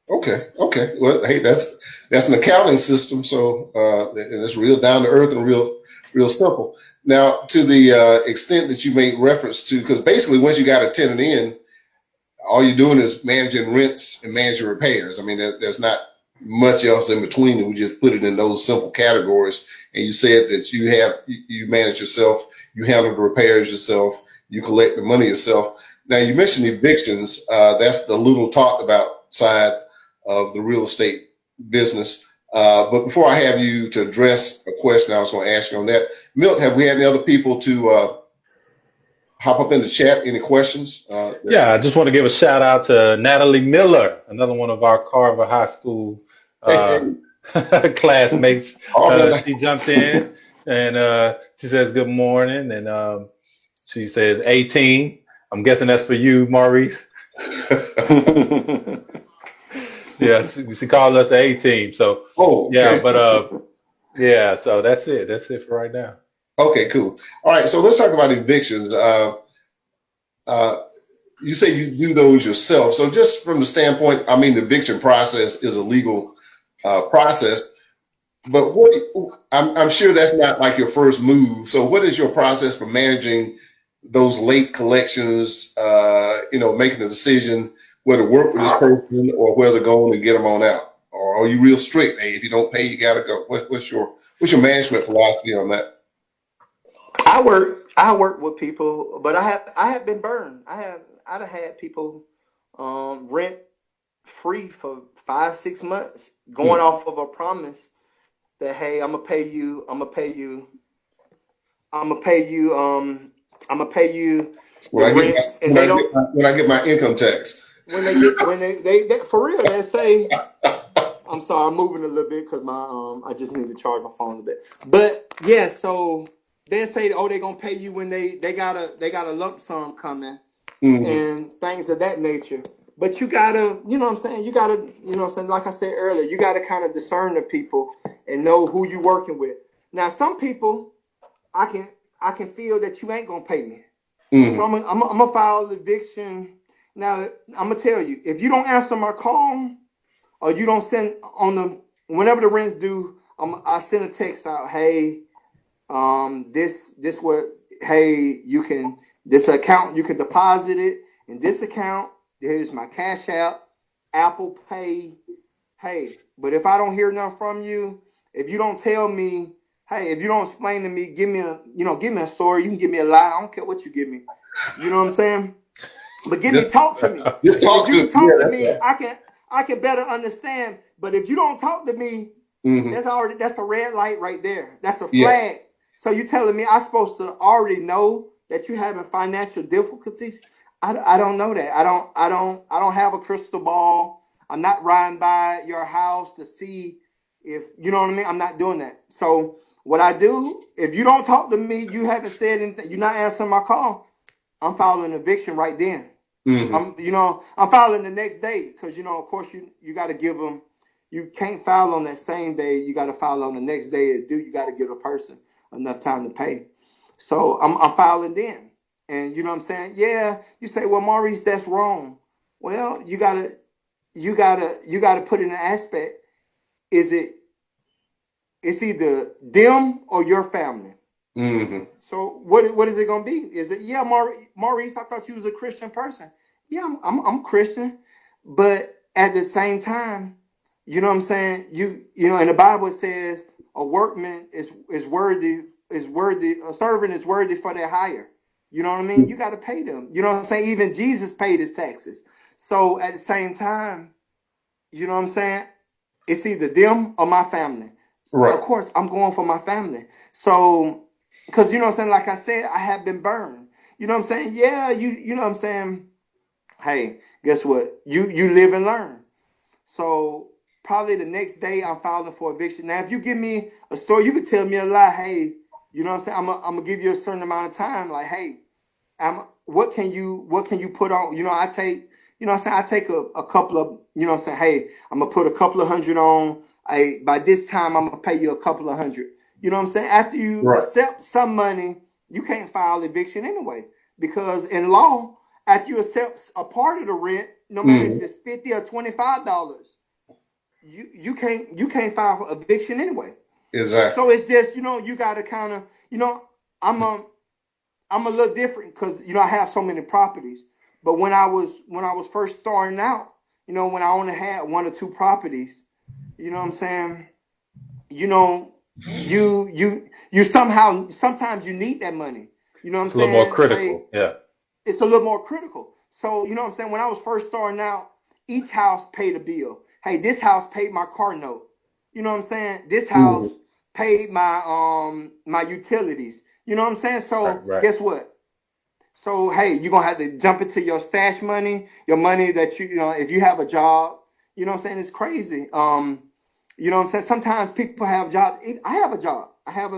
Okay. Well, hey, that's an accounting system. So, and it's real down to earth and real simple. Now, to the extent that you make reference to, because basically once you got a tenant in, all you're doing is managing rents and managing repairs. I mean, there's not much else in between. We just put it in those simple categories. And you said that you manage yourself, you handle the repairs yourself, you collect the money yourself. Now, you mentioned evictions. That's the little talked about side of the real estate business. But before I have you to address a question I was going to ask you on that, Milt, have we had any other people to hop up in the chat? Any questions? Yeah, I just want to give a shout out to Natalie Miller, another one of our Carver High School classmates. She jumped in and she says good morning, and she says 18. I'm guessing that's for you, Maurice. Yeah, she called us the A team. So Oh, yeah, okay. but yeah. So that's it. That's it for right now. Okay, cool. All right, so let's talk about evictions. Uh, you say you do those yourself. So just from the standpoint, I mean, the eviction process is a legal process, but I'm sure that's not like your first move. So what is your process for managing those late collections, making a decision whether to work with this person or whether to go on and get them on out? Or are you real strict? Hey, if you don't pay, you got to go. What's your management philosophy on that? I work with people, but I have been burned. I'd have had people rent free for 5 6 months, going Hmm. off of a promise that, hey, I'm gonna pay you the When I get rent, and they don't. when I get my income tax. When they for real, they say, I'm sorry, I'm moving a little bit because my I just need to charge my phone a bit. But yeah, so they say, oh, they're gonna pay you when they got a lump sum coming Hmm. and things of that nature. But you gotta, you know what I'm saying? You gotta, you know what I'm saying? Like I said earlier, you gotta kind of discern the people and know who you're working with. Now, some people, I can I can feel that you ain't gonna pay me. So Hmm. I'm gonna file eviction. Now, I'm gonna tell you, if you don't answer my call or you don't send on the whenever the rent's due, I send a text out, hey, this what, hey, you can, this account, you can deposit it in this account. Here's my cash app, Apple Pay. Hey, but if I don't hear nothing from you, if you don't tell me, hey, if you don't explain to me, give me a story. You can give me a lie. I don't care what you give me. You know what I'm saying? But Just, talk to me. just If talk you to can yeah, talk to that's me, right. I can better understand. But if you don't talk to me, Hmm. that's a red light right there. That's a Yeah, flag. So you telling me I'm supposed to already know that you're having financial difficulties? I don't know that. I don't have a crystal ball. I'm not riding by your house to see if you know what I mean. I'm not doing that. So what I do, if you don't talk to me, you haven't said anything, you're not answering my call, I'm filing an eviction right then. hmm, I'm filing the next day because of course you got to give them. You can't file on that same day. You got to file on the next day. You got to give a person enough time to pay. So I'm filing then, and you know what I'm saying. Yeah, you say, well, Maurice, that's wrong. Well, you gotta put in an aspect. Is it? It's either them or your family. hmm. So what is it gonna be? Is it, yeah, Maurice? I thought you was a Christian person. Yeah, I'm Christian, but at the same time, you know what I'm saying. In the Bible it says a workman is worthy, a servant is worthy for their hire. You know what I mean? You got to pay them. You know what I'm saying? Even Jesus paid his taxes. So at the same time, you know what I'm saying? It's either them or my family. Of Right. course, I'm going for my family. So, because you know what I'm saying, like I said, I have been burned. You know what I'm saying? Yeah, you know what I'm saying? Hey, guess what? You live and learn. So probably the next day I'm filing for eviction. Now, if you give me a story, you could tell me a lie. Hey, you know what I'm saying? I'm gonna give you a certain amount of time. Like, hey, what can you put on? I take, what I'm saying, I take a couple of, what I'm saying, hey, I'm gonna put a couple of hundred on. By this time I'm gonna pay you a couple of hundred. You know what I'm saying? After you Right. accept some money, you can't file eviction anyway. Because in law, after you accept a part of the rent, no matter if Hmm. it's $50 or $25, you can't file for eviction anyway. Exactly. So it's just, you gotta kind of, I'm a I'm a little different because I have so many properties. But when I was first starting out, when I only had one or two properties, you know what I'm saying? You know, you somehow sometimes you need that money. You know what I'm It's a little more saying? Say critical. Yeah. it's a little more critical. So you know what I'm saying? When I was first starting out, each house paid a bill. Hey, this house paid my car note. You know what I'm saying? This house Hmm. paid my utilities. You know what I'm saying? Right. So Right. guess what? So hey, you're gonna have to jump into your stash money, your money that if you have a job, you know what I'm saying? It's crazy. You know what I'm saying? Sometimes people have jobs. I have a job. I have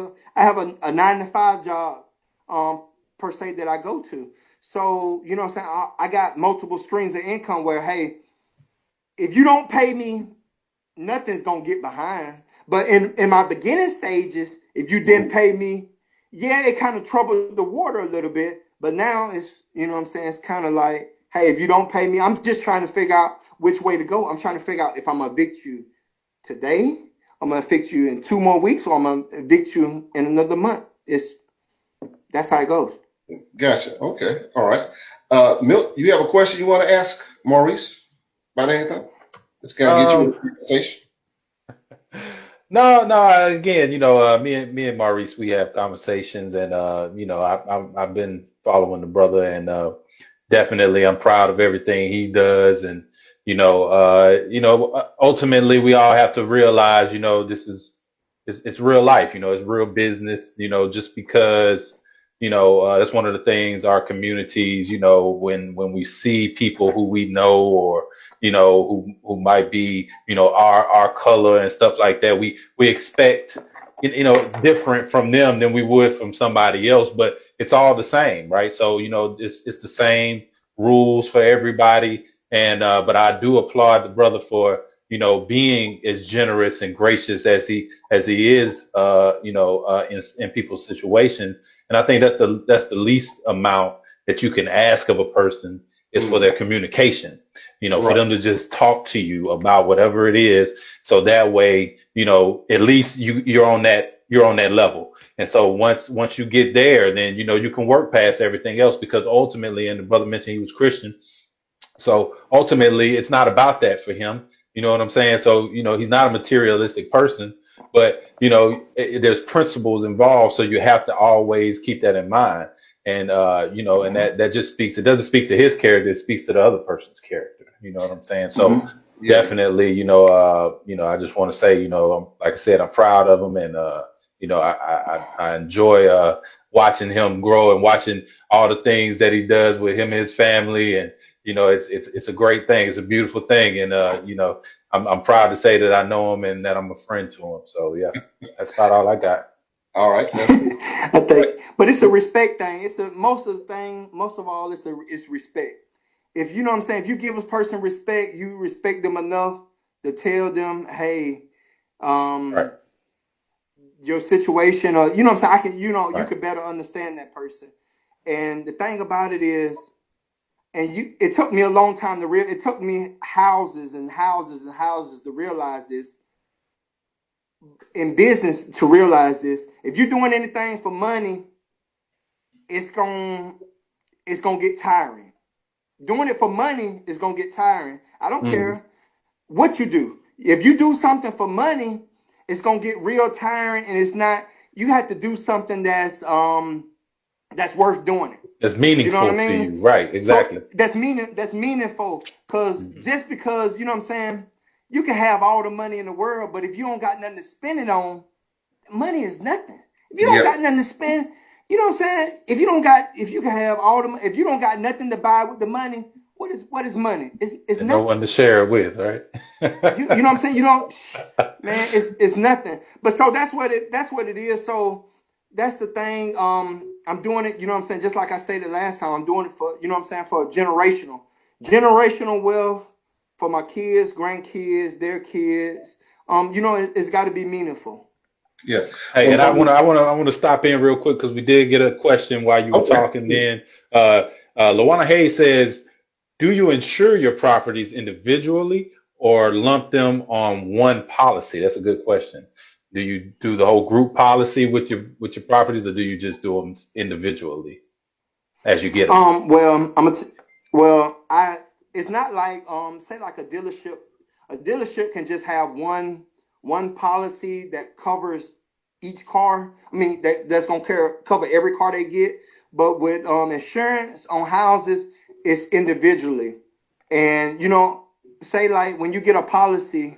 a 9 to 5 job, um, per se that I go to. So, you know what I'm saying? I got multiple streams of income where, hey, if you don't pay me, nothing's gonna get behind. But in my beginning stages, if you didn't pay me, yeah, it kind of troubled the water a little bit. But now it's, you know what I'm saying, it's kind of like, hey, if you don't pay me, I'm just trying to figure out which way to go. I'm trying to figure out if I'm gonna evict you today, I'm gonna evict you in 2 more weeks, or I'm gonna evict you in another month. That's how it goes. Gotcha. Okay. All right. Milt, you have a question you want to ask Maurice about anything? It's gonna get you in the conversation. No. Again, me and Maurice, we have conversations, and I've been following the brother, and definitely I'm proud of everything he does, and ultimately we all have to realize, this is it's real life, it's real business, just because, that's one of the things our communities, when we see people who we know, or who might be, our color and stuff like that. We expect, different from them than we would from somebody else, but it's all the same, right? So, it's the same rules for everybody. And, but I do applaud the brother for, being as generous and gracious as he is, in people's situation. And I think that's the least amount that you can ask of a person is for their communication. For them to just talk to you about whatever it is. So that way, at least you're on that level. And so once you get there, then, you can work past everything else, because ultimately, and the brother mentioned he was Christian. So ultimately it's not about that for him. You know what I'm saying? So, he's not a materialistic person, but, there's principles involved. So you have to always keep that in mind. And, and that just speaks, it doesn't speak to his character, it speaks to the other person's character. You know what I'm saying? So definitely, I just want to say, like I said, I'm proud of him, and, I enjoy, watching him grow and watching all the things that he does with him and his family. And, it's a great thing. It's a beautiful thing. And, I'm proud to say that I know him and that I'm a friend to him. So yeah, that's about all I got. All right. I think, but it's a respect thing. Most of all, it's respect. If you know what I'm saying, if you give a person respect, you respect them enough to tell them, hey, Right. your situation, or you know what I'm saying, you Right. could better understand that person. And the thing about it is, it took me a long time it took me houses and houses and houses to realize this, in business, to realize this. If you're doing anything for money, it's gonna get tiring. Doing it for money is gonna get tiring. I don't care what you do. If you do something for money, it's gonna get real tiring, and it's not. You have to do something that's worth doing it. That's meaningful, you know what I mean? to you, right? Exactly. So that's meaningful, because just because, you know what I'm saying, you can have all the money in the world, but if you don't got nothing to spend it on, money is nothing. If you don't got nothing to spend, you know what I'm saying? If you can have all the, if you don't got nothing to buy with the money, what is money? It's nothing. No one to share it with, right? You know what I'm saying? You don't, man. It's nothing. But so that's what it is. So that's the thing. I'm doing it. You know what I'm saying? Just like I stated last time, I'm doing it for, you know what I'm saying, for generational wealth for my kids, grandkids, their kids. It's got to be meaningful. Yeah. Hey, and I want to stop in real quick, because we did get a question while you were talking. Then, Lawana Hayes says, "Do you insure your properties individually or lump them on one policy?" That's a good question. Do you do the whole group policy with your properties, or do you just do them individually as you get them? It's not like say like a dealership. A dealership can just have one policy that covers each car. I mean, that's gonna cover every car they get. But with insurance on houses, it's individually. And say like when you get a policy,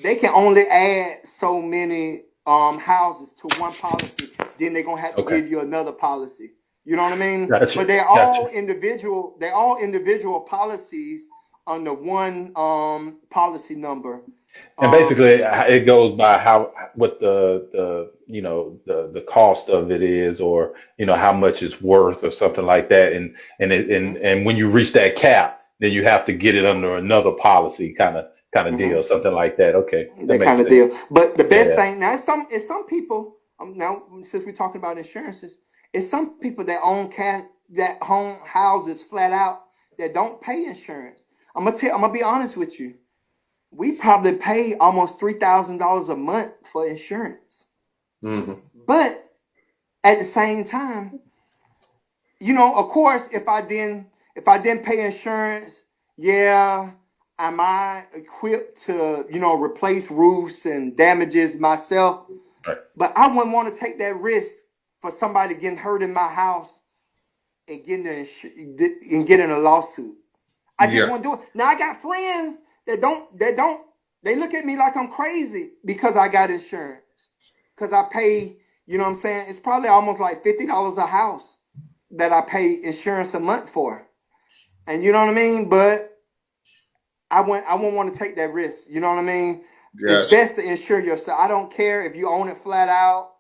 they can only add so many houses to one policy. Then they're gonna have to give you another policy. You know what I mean? Gotcha. But they're all individual. They're all individual policies under one policy number. And basically, it goes by what the cost of it is, or how much it's worth, or something like that. And when you reach that cap, then you have to get it under another policy kind of deal, something like that. Okay, that That makes kind of sense. deal. But the best Yeah. thing now is some people now since we're talking about insurances, it's some people that own that own houses flat out that don't pay insurance. I'm gonna be honest with you. We probably pay almost $3,000 a month for insurance. Mm-hmm. But at the same time, of course, if I didn't pay insurance, yeah, am I equipped to, replace roofs and damages myself? Right. But I wouldn't want to take that risk for somebody getting hurt in my house and getting a lawsuit. I just want to do it. Now I got friends that don't. They look at me like I'm crazy because I got insurance. Because I pay, it's probably almost like $50 a house that I pay insurance a month for. And you know what I mean? But I won't want to take that risk. You know what I mean? Gotcha. It's best to insure yourself. I don't care if you own it flat out.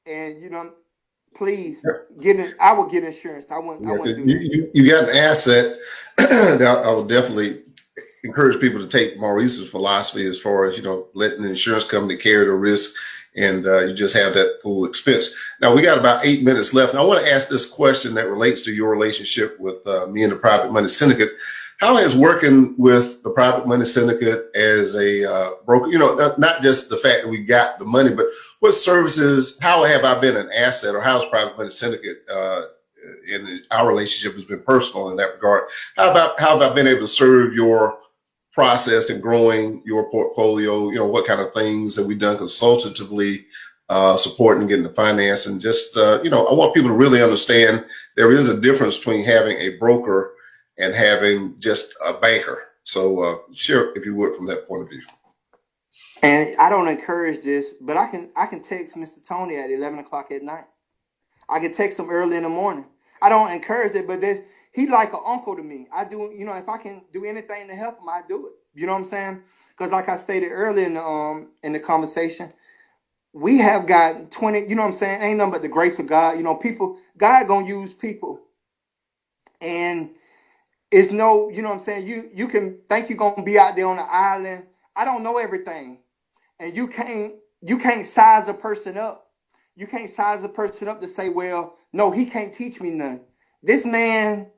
And please get it. I would get insurance. I wouldn't do that. You got an asset that I would definitely encourage people to take Maurice's philosophy as far as, letting the insurance company carry the risk, and you just have that full expense. Now, we got about 8 minutes left. And I want to ask this question that relates to your relationship with me and the Private Money Syndicate. How has working with the Private Money Syndicate as a broker, not just the fact that we got the money, but what services, how have I been an asset, or how has Private Money Syndicate in our relationship has been personal in that regard? How have I been able to serve your process and growing your portfolio? What kind of things have we done consultatively, supporting getting the finance? And just, I want people to really understand there is a difference between having a broker and having just a banker. So share, if you would, from that point of view. And I don't encourage this, but I can text Mr. Tony at 11 o'clock at night. I can text him early in the morning. I don't encourage it, but he's like an uncle to me. I do, if I can do anything to help him, I do it. You know what I'm saying? Because like I stated earlier in the conversation, we have got 20, you know what I'm saying? Ain't nothing but the grace of God. God gonna use people. And it's no, you know what I'm saying? You can think you're gonna be out there on the island. I don't know everything. And you can't size a person up. You can't size a person up to say, well, no, he can't teach me nothing. This man,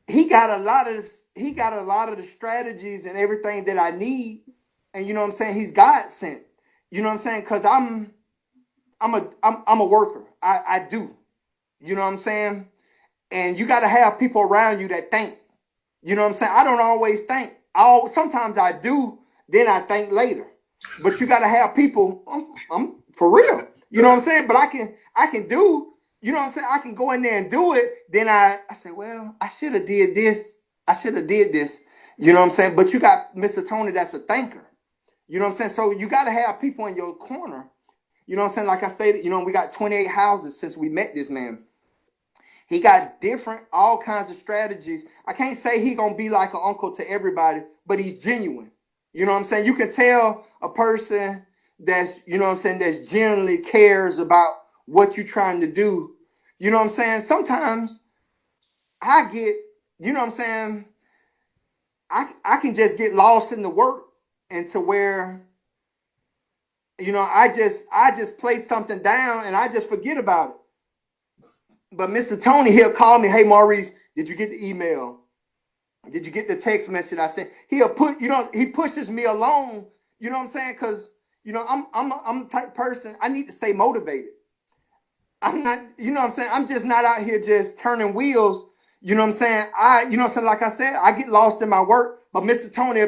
he got a lot of the strategies and everything that I need. And you know what I'm saying? He's God sent. You know what I'm saying? Because I'm a worker. I do. You know what I'm saying? And you got to have people around you that think. You know what I'm saying? I don't always think. Sometimes I do, then I think later. But you got to have people. I'm for real. You know what I'm saying? But I can do. You know what I'm saying? I can go in there and do it. Then I say, well, I should have did this. I should have did this. You know what I'm saying? But you got Mr. Tony that's a thinker. You know what I'm saying? So you got to have people in your corner. You know what I'm saying? Like I stated, we got 28 houses since we met this man. He got all kinds of strategies. I can't say he going to be like an uncle to everybody, but he's genuine. You know what I'm saying? You can tell a person that's, that genuinely cares about what you're trying to do. You know what I'm saying? Sometimes I get, I can just get lost in the work, and to where, I just place something down and I just forget about it. But Mr. Tony, he'll call me, hey, Maurice, did you get the email? Did you get the text message I sent? He'll he pushes me along, you know what I'm saying? Because, I'm the type person, I need to stay motivated. I'm not, what I'm saying? I'm just not out here just turning wheels. You know what I'm saying? Like I said, I get lost in my work, but Mr. Tony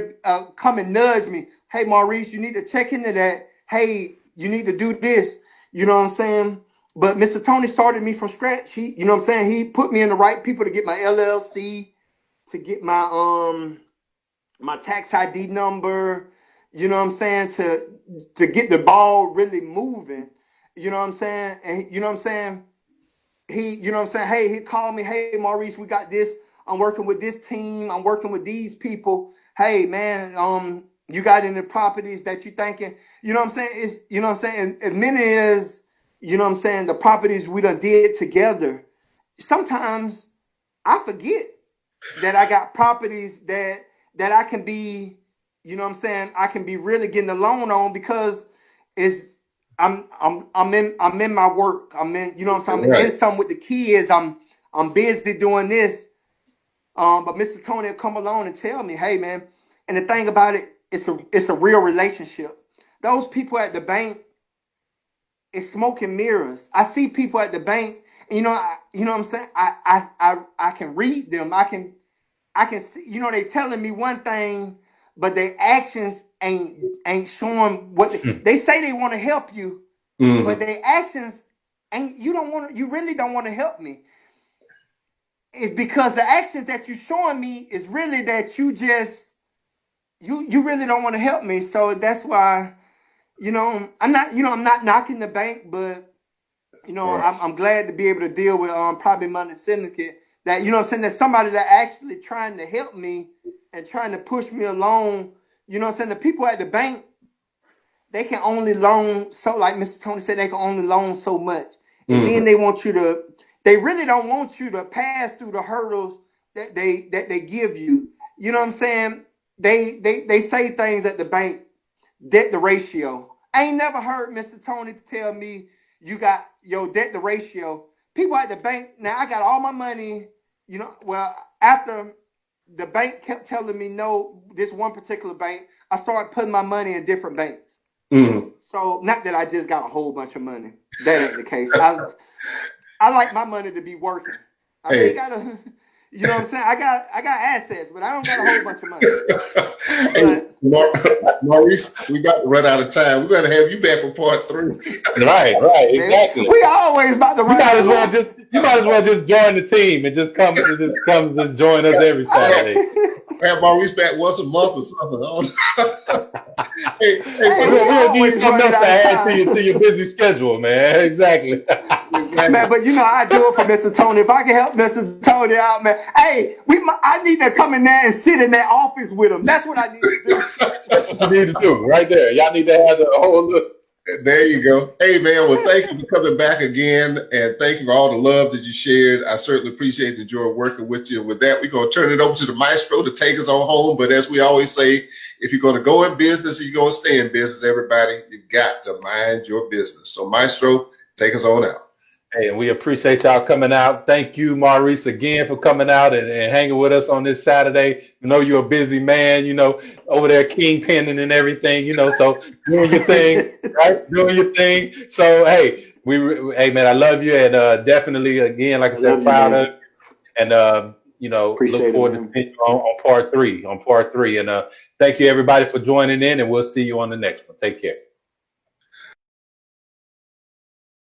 come and nudge me. Hey, Maurice, you need to check into that. Hey, you need to do this. You know what I'm saying? But Mr. Tony started me from scratch. He, you know what I'm saying? He put me in the right people to get my LLC, to get my my tax ID number, you know what I'm saying, to get the ball really moving. You know what I'm saying? And you know what I'm saying? Hey, he called me, hey, Maurice, we got this. I'm working with this team. I'm working with these people. Hey, man, you got any properties that you thinking? You know what I'm saying? It's, you know what I'm saying? As many as, you know what I'm saying, the properties we done did together, sometimes I forget. that I got properties that I can be, you know what I'm saying, I can be really getting a loan on because it's I'm in my work. I'm in, you know what I'm saying, I'm Right. in something with the kids. I'm busy doing this. But Mr. Tony will come along and tell me, hey man, and the thing about it, it's a real relationship. Those people at the bank, it's smoke and mirrors. I see people at the bank, and you know what I'm saying? I can read them. I can see, they telling me one thing, but their actions ain't showing what they say they want to help you, but their actions ain't, you really don't want to help me. It's because the actions that you're showing me is really that you just you really don't want to help me. So that's why, I'm not knocking the bank, but I'm glad to be able to deal with probably money syndicate that, what I'm saying, that somebody that actually trying to help me and trying to push me along. What I'm saying, the people at the bank, they can only loan so, like Mr. Tony said, they can only loan so much. And then they really don't want you to pass through the hurdles that they give you. You know what I'm saying? They say things at the bank, debt to ratio. I ain't never heard Mr. Tony tell me you got your debt to ratio. People at the bank, now I got all my money, after the bank kept telling me no, this one particular bank, I started putting my money in different banks. So not that I just got a whole bunch of money. That ain't the case. I like my money to be working. I mean, gotta, you know what I'm saying? I got assets, but I don't got a whole bunch of money. Hey, Maurice, we got to run out of time. We got to have you back for part 3. Right, exactly. We always about to run. You might as well just join the team and just join us every Saturday. Have Maurice back once a month or something. We'll give you something else to add to your busy schedule, man. Exactly. Man, but I do it for Mr. Tony. If I can help Mr. Tony out, man. Hey, I need to come in there and sit in that office with him. That's what I need to do. That's what you need to do right there. Y'all need to have the whole look. There you go. Hey, man, well, thank you for coming back again, and thank you for all the love that you shared. I certainly appreciate and enjoy working with you. With that, we're going to turn it over to the maestro to take us on home. But as we always say, if you're going to go in business and you're going to stay in business, everybody, you've got to mind your business. So, maestro, take us on out. Hey, and we appreciate y'all coming out. Thank you, Maurice, again for coming out and hanging with us on this Saturday. We know you're a busy man, over there kingpinning and everything, so doing your thing, right? Doing your thing. So, hey, man, I love you, and definitely, again, like I said, proud of you, and look forward to seeing you on part 3. And thank you, everybody, for joining in, and we'll see you on the next one. Take care.